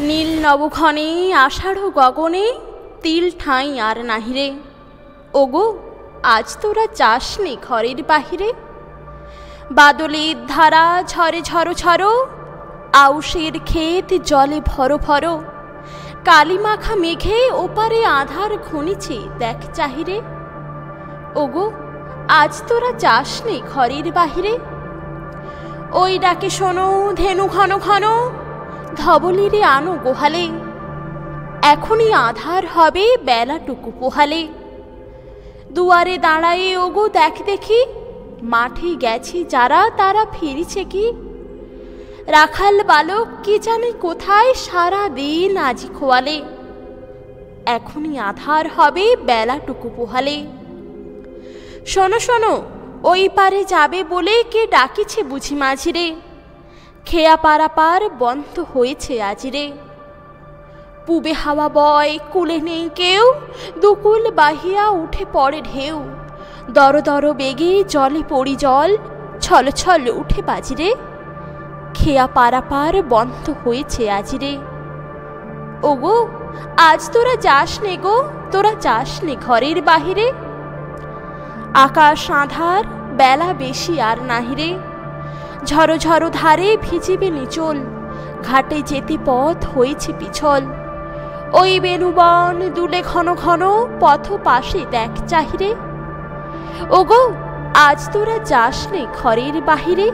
নীল নবক্ষণে আষাঢ় গগনে তিল ঠাঁই আর নাহিরে। ওগো আজ তোরা যাসনি ঘরের বাহিরে। বাদলের ধারা ঝরে ঝরো ঝরো, আউশের ক্ষেত জলে ভরো ভরো। কালিমাখা মেঘে ওপারে আধার ঘনিছে দেখ চাহিরে। ওগো আজ তোরা যাসনি ঘরের বাহিরে। ওই ডাকে শোনো ধেনু ঘন ঘন, ধবলিরে আনো গোহালে। এখনই আধার হবে বেলাটুকু পোহালে। দুয়ারে দাঁড়ায়ে ওগো দেখ দেখি, মাঠে গেছে যারা তারা ফিরিছে কি। রাখাল বালক কি জানে কোথায় সারা দিন আজি খোয়ালে। এখনই আধার হবে বেলাটুকু পোহালে। শোনো শোনো ওই পারে যাবে বলে কে ডাকিছে বুঝি মাঝিরে। খেয়া পারাপার বন্ধ হয়েছে আজিরে। পুবে হাওয়া বয় কুলে নেই কেউ, দুকুল বাহিয়া উঠে পড়ে ঢেউ। দর দর বেগে জলে পড়ি জল, ছল ছল উঠে বাজিরে। খেয়া পারাপার বন্ধ হয়েছে আজিরে। ওগো আজ তোরা যাস নে গো, তোরা যাস নে ঘরের বাহিরে। আকাশ আঁধার বেলা বেশি আর নাহিরে। ঝরো ঝরো ধারে ভিজিবে নিচল, ঘাটে যেতে পথ হয়েছে পিছল। ওই বেণুবন দুলে ঘন ঘন, পথ পাশে দেখ চাহিরে। ওগো আজ তোরা যাস নে ঘরের বাহিরে।